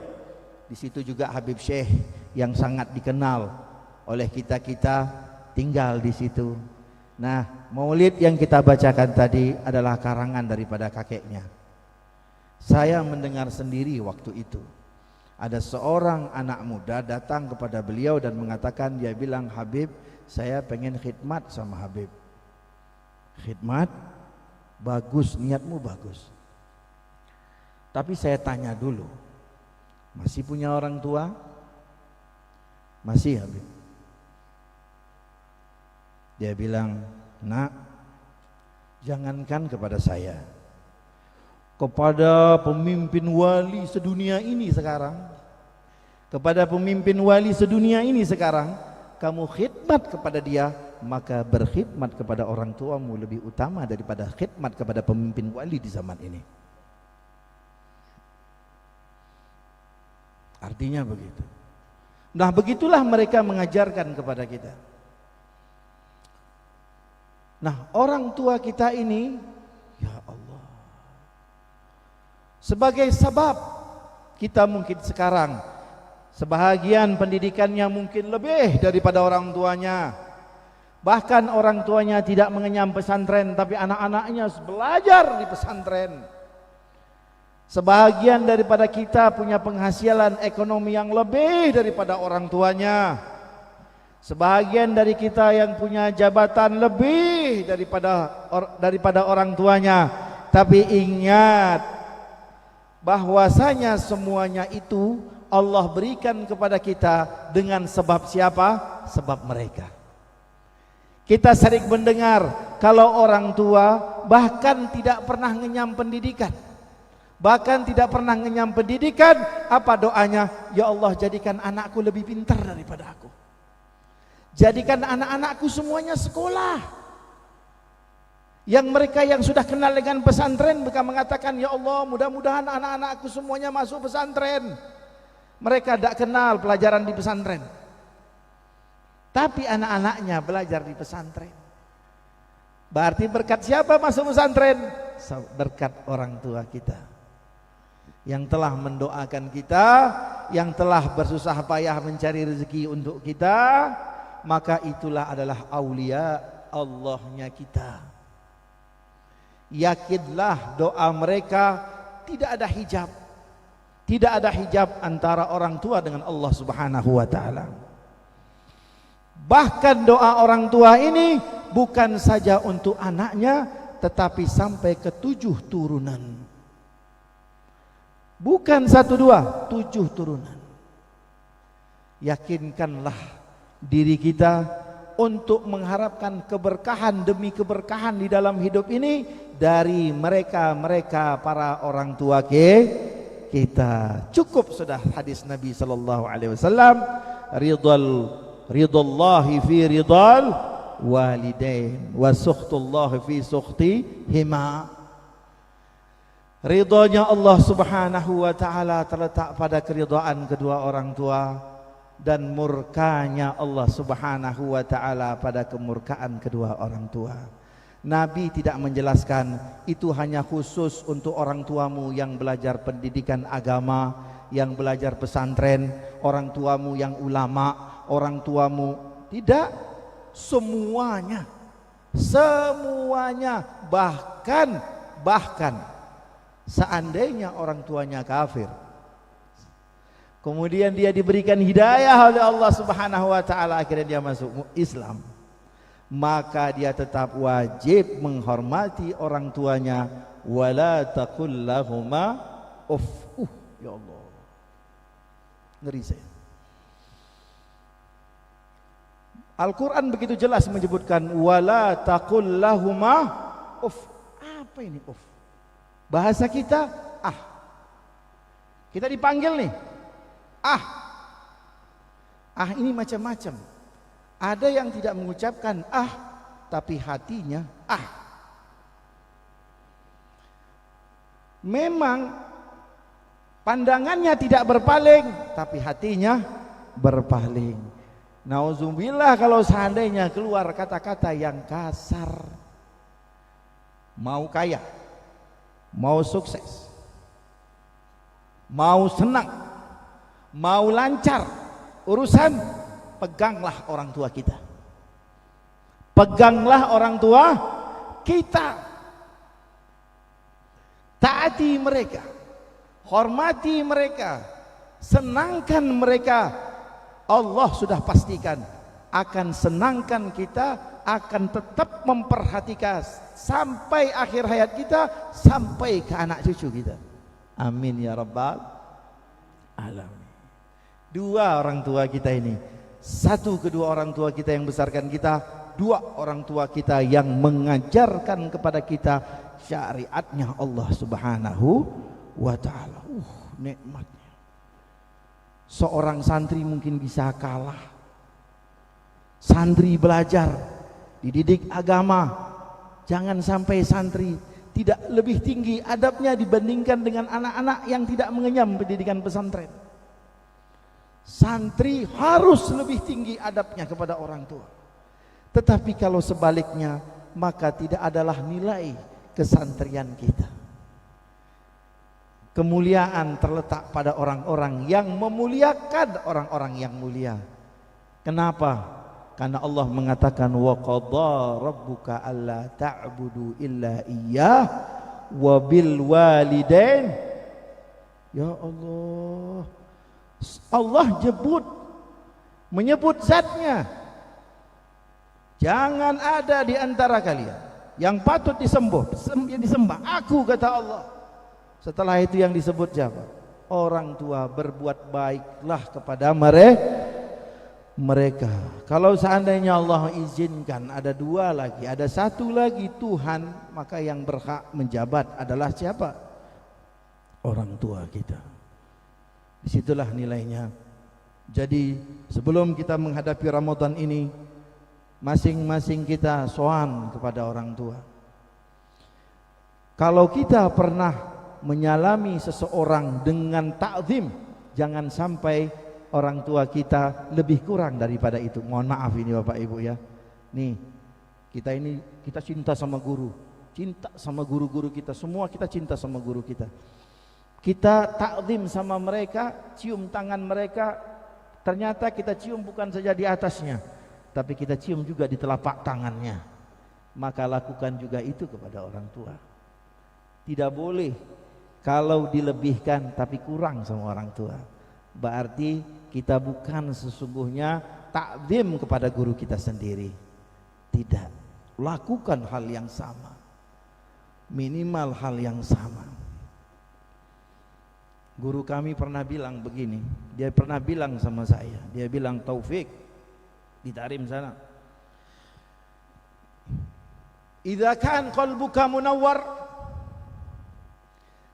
Speaker 1: Di situ juga Habib Syekh yang sangat dikenal oleh kita-kita tinggal di situ. Nah, maulid yang kita bacakan tadi adalah karangan daripada kakeknya. Saya mendengar sendiri waktu itu. Ada seorang anak muda datang kepada beliau dan mengatakan, dia bilang, Habib, saya pengen khidmat sama Habib. Khidmat? Bagus, niatmu bagus. Tapi saya tanya dulu, masih punya orang tua? Masih, Habib. Dia bilang, nak, jangankan kepada saya, kepada pemimpin wali sedunia ini sekarang, kepada pemimpin wali sedunia ini sekarang, kamu khidmat kepada dia, maka berkhidmat kepada orang tuamu lebih utama daripada khidmat kepada pemimpin wali di zaman ini. Artinya begitu. Nah, begitulah mereka mengajarkan kepada kita. Nah, orang tua kita ini, ya Allah, sebagai sebab kita mungkin sekarang sebahagian pendidikannya mungkin lebih daripada orang tuanya. Bahkan orang tuanya tidak mengenyam pesantren, tapi anak-anaknya belajar di pesantren. Sebahagian daripada kita punya penghasilan ekonomi yang lebih daripada orang tuanya. Sebahagian dari kita yang punya jabatan lebih daripada orang tuanya. Tapi ingat, bahwasanya semuanya itu Allah berikan kepada kita dengan sebab siapa? Sebab mereka. Kita sering mendengar kalau orang tua bahkan tidak pernah ngenyam pendidikan. Bahkan tidak pernah ngenyam pendidikan, apa doanya? Ya Allah, jadikan anakku lebih pintar daripada aku. Jadikan anak-anakku semuanya sekolah. Yang mereka yang sudah kenal dengan pesantren, mereka mengatakan, ya Allah, mudah-mudahan anak-anakku semuanya masuk pesantren. Mereka tidak kenal pelajaran di pesantren, tapi anak-anaknya belajar di pesantren. Berarti berkat siapa masuk pesantren? Berkat orang tua kita, yang telah mendoakan kita, yang telah bersusah payah mencari rezeki untuk kita. Maka itulah adalah aulia Allahnya kita. Yakinlah doa mereka tidak ada hijab. Tidak ada hijab antara orang tua dengan Allah Subhanahu wa ta'ala. Bahkan doa orang tua ini bukan saja untuk anaknya, tetapi sampai ke 7 turunan. Bukan 1 2, 7 turunan. Yakinkanlah diri kita untuk mengharapkan keberkahan demi keberkahan di dalam hidup ini dari mereka para orang tua kita. Cukup sudah hadis Nabi sallallahu alaihi wasallam, ridallahi fi ridal walidain wa sukhtullahi fi sukhtihima. Ridhonya Allah Subhanahu wa ta'ala terletak pada keridhaan kedua orang tua, dan murkanya Allah Subhanahu wa ta'ala pada kemurkaan kedua orang tua. Nabi tidak menjelaskan itu hanya khusus untuk orang tuamu yang belajar pendidikan agama, yang belajar pesantren, orang tuamu yang ulama, orang tuamu. Tidak, semuanya. Bahkan seandainya orang tuanya kafir, kemudian dia diberikan hidayah oleh Allah Subhanahu wa ta'ala, akhirnya dia masuk Islam, maka dia tetap wajib menghormati orang tuanya. Wala taqul lahuma uff. Ya Allah, ngeri saya. Al-Quran begitu jelas menyebutkan wala taqul lahuma uff. Apa ini uff? Bahasa kita kita dipanggil nih, ini macam-macam. Ada yang tidak mengucapkan tapi hatinya memang pandangannya tidak berpaling, tapi hatinya berpaling. Nauzubillah kalau seandainya keluar kata-kata yang kasar. Mau kaya, mau sukses, mau senang, mau lancar urusan, peganglah orang tua kita. Peganglah orang tua kita. Taati mereka, hormati mereka, senangkan mereka. Allah sudah pastikan akan senangkan kita, akan tetap memperhatikan sampai akhir hayat kita, sampai ke anak cucu kita. Amin ya rabbal alamin. Dua orang tua kita ini, satu kedua orang tua kita yang besarkan kita, dua orang tua kita yang mengajarkan kepada kita syariatnya Allah Subhanahu wa ta'ala. Nikmatnya. Seorang santri mungkin bisa kalah. Santri belajar, dididik agama, jangan sampai santri tidak lebih tinggi adabnya dibandingkan dengan anak-anak yang tidak mengenyam pendidikan pesantren. Santri harus lebih tinggi adabnya kepada orang tua. Tetapi kalau sebaliknya, maka tidak adalah nilai kesantrian kita. Kemuliaan terletak pada orang-orang yang memuliakan orang-orang yang mulia. Kenapa? Karena Allah mengatakan wa qadha rabbuka alla ta'budu illa iyyah wa bil walidain. Ya Allah, Allah menyebut zatnya. Jangan ada di antara kalian yang patut disembah aku, kata Allah. Setelah itu yang disebut siapa? Orang tua. Berbuat baiklah kepada mereka. Kalau seandainya Allah izinkan ada dua lagi, ada satu lagi Tuhan, maka yang berhak menjabat adalah siapa? Orang tua kita. Disitulah nilainya. Jadi sebelum kita menghadapi Ramadan ini, masing-masing kita sowan kepada orang tua. Kalau kita pernah menyalami seseorang dengan ta'zim, jangan sampai orang tua kita lebih kurang daripada itu. Mohon maaf ini Bapak Ibu ya. Nih, kita cinta sama guru, cinta sama guru-guru kita, semua kita cinta sama guru kita. Kita ta'zim sama mereka, cium tangan mereka, ternyata kita cium bukan saja di atasnya, tapi kita cium juga di telapak tangannya. Maka lakukan juga itu kepada orang tua. Tidak boleh kalau dilebihkan tapi kurang sama orang tua. Berarti kita bukan sesungguhnya ta'zim kepada guru kita sendiri. Tidak. Lakukan hal yang sama, minimal hal yang sama. Guru kami pernah bilang begini, dia pernah bilang sama saya, dia bilang, Taufik, di Tarim sana, idza kan qalbuka munawwar,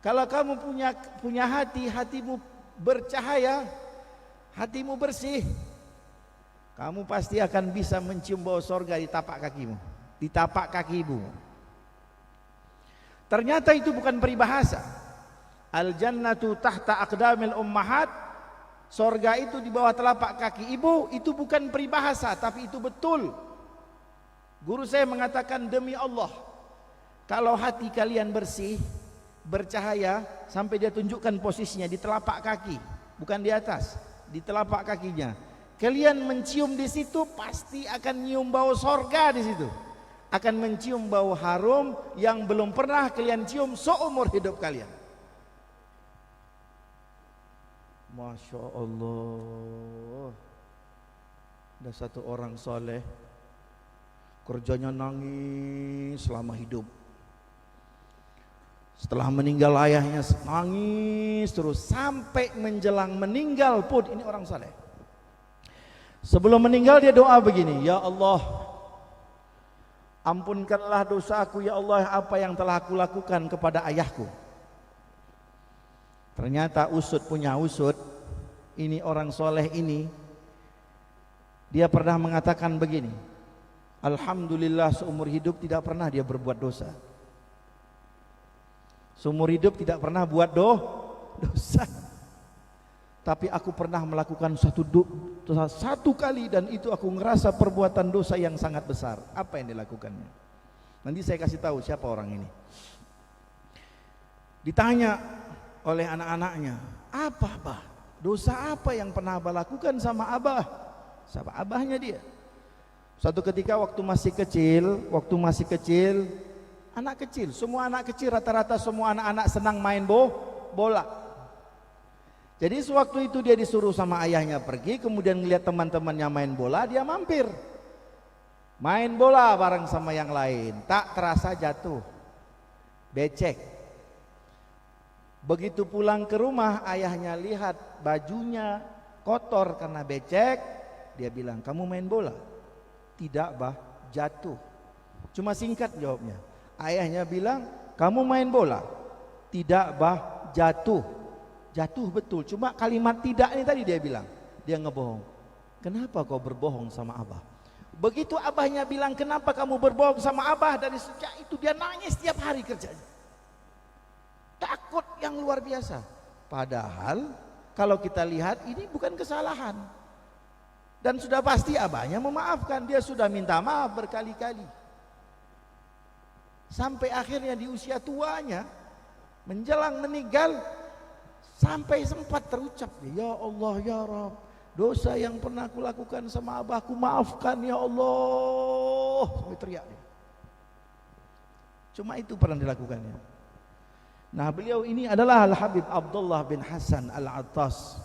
Speaker 1: kalau kamu punya hatimu bercahaya, hatimu bersih, kamu pasti akan bisa mencium bau sorga di tapak kakimu, di tapak kakimu. Ternyata itu bukan peribahasa. Al jannatu tahta aqdamil ummahat, sorga itu di bawah telapak kaki ibu. Itu bukan peribahasa, tapi itu betul. Guru saya mengatakan, demi Allah, kalau hati kalian bersih, bercahaya, sampai dia tunjukkan posisinya di telapak kaki, bukan di atas, di telapak kakinya. Kalian mencium di situ, pasti akan nyium bau sorga di situ. Akan mencium bau harum yang belum pernah kalian cium seumur hidup kalian. Masya Allah. Ada satu orang soleh, kerjanya nangis selama hidup. Setelah meninggal ayahnya nangis terus sampai menjelang meninggal pun. Ini orang saleh. Sebelum meninggal dia doa begini, ya Allah, ampunkanlah dosaku ya Allah, apa yang telah aku lakukan kepada ayahku. Ternyata usut punya usut, ini orang soleh ini, dia pernah mengatakan begini, alhamdulillah seumur hidup tidak pernah dia berbuat dosa. Seumur hidup tidak pernah buat dosa. Tapi aku pernah melakukan satu kali, dan itu aku ngerasa perbuatan dosa yang sangat besar. Apa yang dilakukannya? Nanti saya kasih tahu siapa orang ini. Ditanya oleh anak-anaknya, apa Abah? Dosa apa yang pernah Abah lakukan sama Abah? Sama abahnya dia. Suatu ketika waktu masih kecil, anak kecil, semua anak kecil, rata-rata semua anak-anak senang main bola. Jadi sewaktu itu dia disuruh sama ayahnya pergi, kemudian ngeliat teman-temannya main bola, dia mampir main bola bareng sama yang lain. Tak terasa jatuh, becek. Begitu pulang ke rumah, ayahnya lihat bajunya kotor karena becek. Dia bilang, kamu main bola? Tidak bah, jatuh. Cuma singkat jawabnya. Ayahnya bilang, kamu main bola? Tidak bah, jatuh. Jatuh betul, cuma kalimat tidak ini tadi dia bilang. Dia ngebohong. Kenapa kau berbohong sama abah? Begitu abahnya bilang, kenapa kamu berbohong sama abah? Dari sejak itu dia nangis setiap hari kerjanya. Takut yang luar biasa. Padahal kalau kita lihat ini bukan kesalahan. Dan sudah pasti abahnya memaafkan. Dia sudah minta maaf berkali-kali. Sampai akhirnya di usia tuanya, menjelang meninggal, sampai sempat terucap, ya Allah ya Rabb, dosa yang pernah aku lakukan sama abahku maafkan ya Allah. Sampai teriak dia. Cuma itu pernah dilakukannya. Nah, beliau ini adalah Al-Habib Abdullah bin Hasan Al-Attas,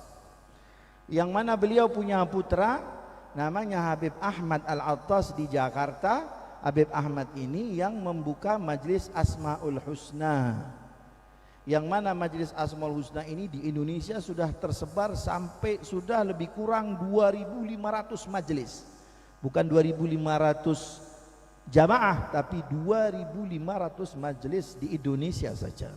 Speaker 1: yang mana beliau punya putra namanya Habib Ahmad Al-Attas di Jakarta. Habib Ahmad ini yang membuka Majelis Asmaul Husna, yang mana Majelis Asmaul Husna ini di Indonesia sudah tersebar sampai sudah lebih kurang 2.500 majelis. Bukan 2.500 jamaah, tapi 2.500 majelis di Indonesia saja.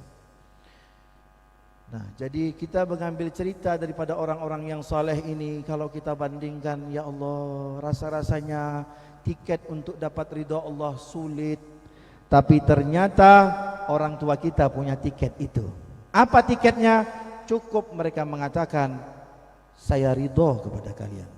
Speaker 1: Nah, jadi kita mengambil cerita daripada orang-orang yang saleh ini. Kalau kita bandingkan, ya Allah, rasa-rasanya tiket untuk dapat ridha Allah sulit. Tapi ternyata orang tua kita punya tiket itu. Apa tiketnya? Cukup mereka mengatakan, saya ridho kepada kalian.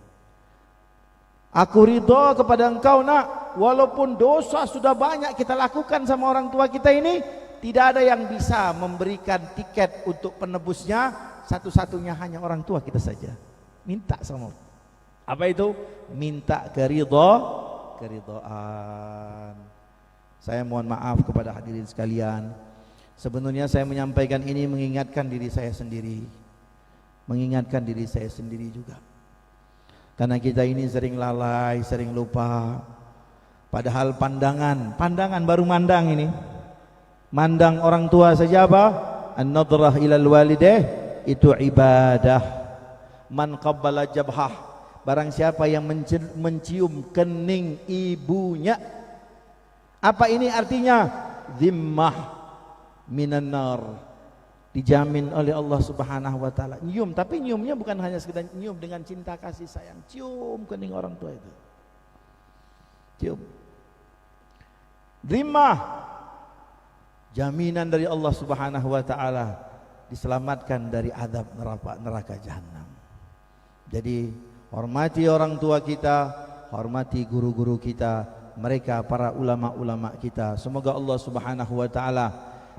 Speaker 1: Aku ridho kepada engkau nak. Walaupun dosa sudah banyak kita lakukan sama orang tua kita ini, tidak ada yang bisa memberikan tiket untuk penebusnya. Satu-satunya hanya orang tua kita saja. Minta sama. Apa itu? Minta keridhaan. Saya mohon maaf kepada hadirin sekalian. Sebenarnya saya menyampaikan ini mengingatkan diri saya sendiri. Mengingatkan diri saya sendiri juga. Karena kita ini sering lalai, sering lupa. Padahal pandangan baru mandang ini. Mandang orang tua saja apa? An-nadrah ilal walideh itu ibadah. Man qabbala jabhah, barang siapa yang mencium kening ibunya. Apa ini artinya? Zimmah minan nar, dijamin oleh Allah Subhanahu wa taala. Nyium, tapi nyiumnya bukan hanya sekedar nyium dengan cinta kasih sayang. Cium kening orang tua itu. Cium. Zimmah, jaminan dari Allah Subhanahu wa taala diselamatkan dari azab neraka jahanam. Jadi hormati orang tua kita, hormati guru-guru kita, mereka para ulama-ulama kita. Semoga Allah Subhanahu wa taala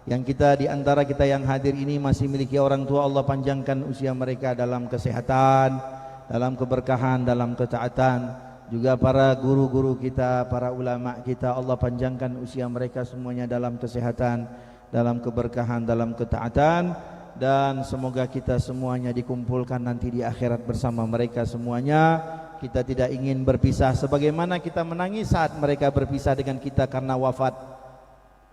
Speaker 1: yang kita di antara kita yang hadir ini masih memiliki orang tua, Allah panjangkan usia mereka dalam kesehatan, dalam keberkahan, dalam ketaatan. Juga para guru-guru kita, para ulama kita, Allah panjangkan usia mereka semuanya dalam kesehatan, dalam keberkahan, dalam ketaatan. Dan semoga kita semuanya dikumpulkan nanti di akhirat bersama mereka semuanya. Kita tidak ingin berpisah, sebagaimana kita menangis saat mereka berpisah dengan kita karena wafat.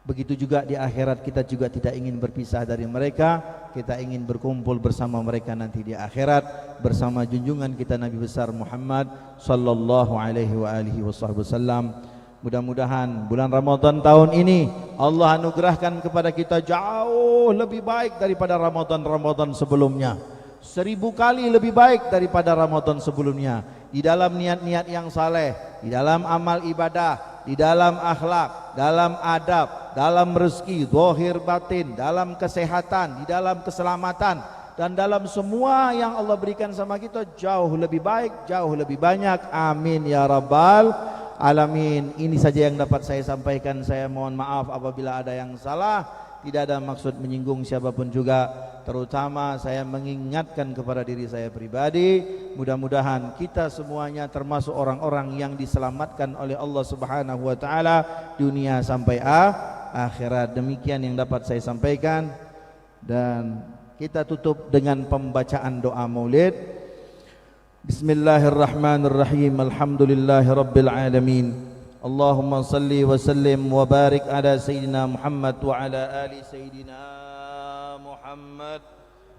Speaker 1: Begitu juga di akhirat kita juga tidak ingin berpisah dari mereka. Kita ingin berkumpul bersama mereka nanti di akhirat bersama junjungan kita Nabi besar Muhammad sallallahu alaihi wa alihi wasallam. Mudah-mudahan bulan Ramadan tahun ini Allah anugerahkan kepada kita jauh lebih baik daripada Ramadan sebelumnya. 1000 kali lebih baik daripada Ramadan sebelumnya. Di dalam niat-niat yang saleh, di dalam amal ibadah, di dalam akhlak, dalam adab, dalam rezeki, zahir batin, dalam kesehatan, di dalam keselamatan, dan dalam semua yang Allah berikan sama kita jauh lebih baik, jauh lebih banyak. Amin ya rabbal alamin. Ini saja yang dapat saya sampaikan. Saya mohon maaf apabila ada yang salah. Tidak ada maksud menyinggung siapapun juga. Terutama saya mengingatkan kepada diri saya pribadi, mudah-mudahan kita semuanya termasuk orang-orang yang diselamatkan oleh Allah Subhanahu wa taala dunia sampai akhirat. Demikian yang dapat saya sampaikan, dan Kita tutup dengan pembacaan doa Maulid. Bismillahirrahmanirrahim. Alhamdulillahirabbil alamin. Allahumma salli wa sallim wa barik ala sayyidina Muhammad wa ala ali sayyidina Muhammad.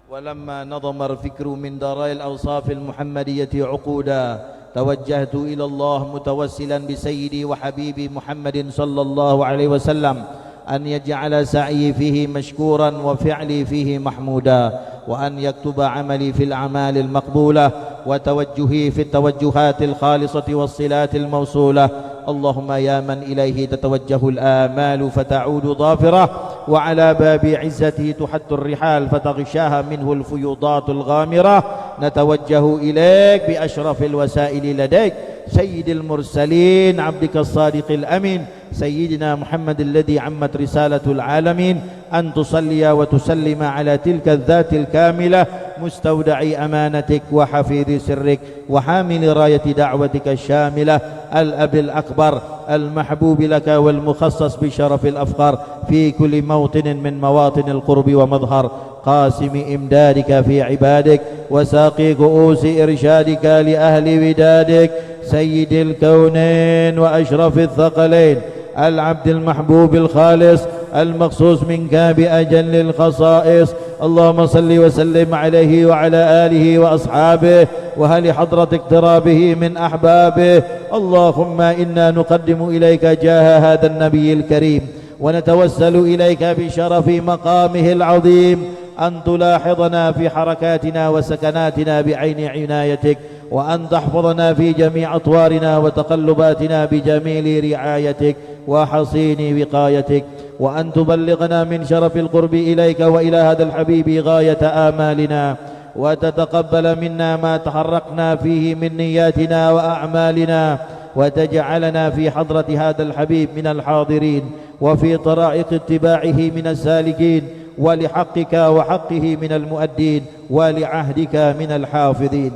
Speaker 1: ولما نظم الفكر من داري الأوصاف المحمدية عقودا توجهت إلى الله متوسلا بسيدي وحبيبي محمد صلى الله عليه وسلم أن يجعل سعي فيه مشكورا وفعلي فيه محمودا وأن يكتب عملي في الأعمال المقبولة وتوجهي في التوجهات الخالصة والصلات الموصولة. اللهم يا من إليه تتوجه الآمال فتعود ظافرة وعلى باب عزته تحت الرحال فتغشاها منه الفيوضات الغامرة. نتوجه إليك بأشرف الوسائل لديك سيد المرسلين عبدك الصادق الأمين سيدنا محمد الذي عمت رسالة العالمين أن تصلي وتسلم على تلك الذات الكاملة مستودع أمانتك وحفيظ سرك وحامل راية دعوتك الشاملة الأب الأكبر المحبوب لك والمخصص بشرف الأفخار في كل موطن من مواطن القرب ومظهر قاسم إمدادك في عبادك وساقي كؤوس إرشادك لأهل ودادك سيد الكونين وأشرف الثقلين العبد المحبوب الخالص المخصوص منك بأجل الخصائص. اللهم صل وسلم عليه وعلى آله وأصحابه وهل حضرة اقترابه من أحبابه. اللهم إنا نقدم إليك جاه هذا النبي الكريم ونتوسل إليك بشرف مقامه العظيم أن تلاحظنا في حركاتنا وسكناتنا بعين عنايتك وأن تحفظنا في جميع أطوارنا وتقلباتنا بجميل رعايتك وحصين وقايتك وأن تبلغنا من شرف القرب إليك وإلى هذا الحبيب غاية آمالنا وتتقبل منا ما تحرقنا فيه من نياتنا وأعمالنا وتجعلنا في حضرة هذا الحبيب من الحاضرين وفي طرائق اتباعه من السالكين ولحقك وحقه من المؤدين ولعهدك من الحافظين.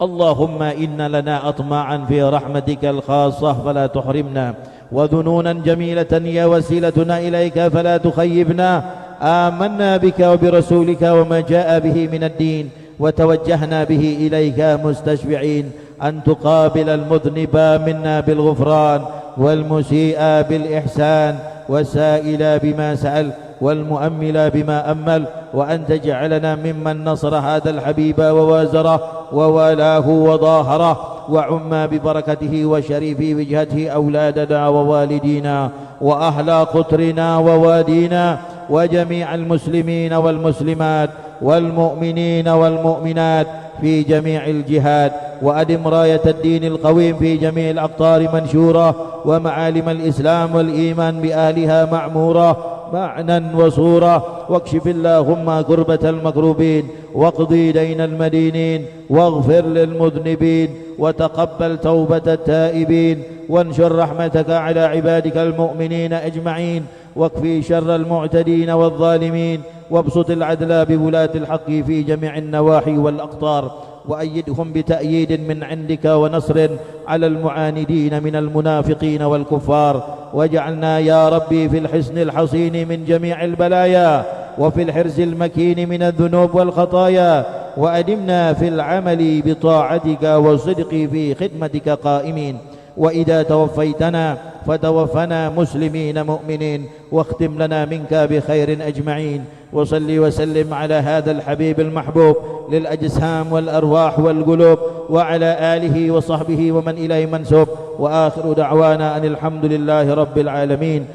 Speaker 1: اللهم إن لنا أطماعا في رحمتك الخاصة فلا تحرمنا وذنونا جميلة هي وسيلتنا إليك فلا تخيبنا. آمنا بك وبرسولك وما جاء به من الدين وتوجهنا به إليك مستشفعين أن تقابل المذنب منا بالغفران والمسيء بالإحسان والسائل بما سأل والمؤمل بما أمل وأن تجعلنا ممن نصر هذا الحبيب ووازره ووالاه وظاهره وعم ببركته وشريف وجهته أولادنا ووالدينا وأهل قطرنا ووادينا وجميع المسلمين والمسلمات والمؤمنين والمؤمنات في جميع الجهات وأدم راية الدين القويم في جميع الأقطار منشورة ومعالم الإسلام والإيمان بأهلها معمورة معنى وصورة. واكشف اللهم كربة المكروبين واقضي دين المدينين واغفر للمذنبين وتقبل توبة التائبين وانشر رحمتك على عبادك المؤمنين أجمعين واكفي شر المعتدين والظالمين وابسط العدل بولاة الحق في جميع النواحي والأقطار وأيدهم بتأييد من عندك ونصر على المعاندين من المنافقين والكفار واجعلنا يا ربي في الحصن الحصين من جميع البلايا وفي الحرز المكين من الذنوب والخطايا وأدمنا في العمل بطاعتك والصدق في خدمتك قائمين وإذا توفيتنا فتوفنا مسلمين مؤمنين واختم لنا منك بخير أجمعين. وصلي وسلم على هذا الحبيب المحبوب للأجسام والأرواح والقلوب وعلى آله وصحبه ومن إليه منسوب وآخر دعوانا أن الحمد لله رب العالمين.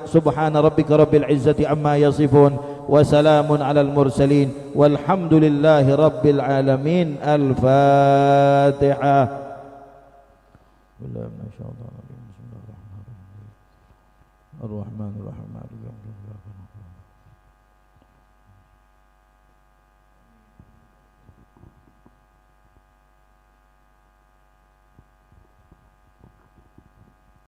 Speaker 1: سبحان ربك رب العزة عما يصفون وسلام على المرسلين والحمد لله رب العالمين. الفاتحة. الرحمن الرحيم.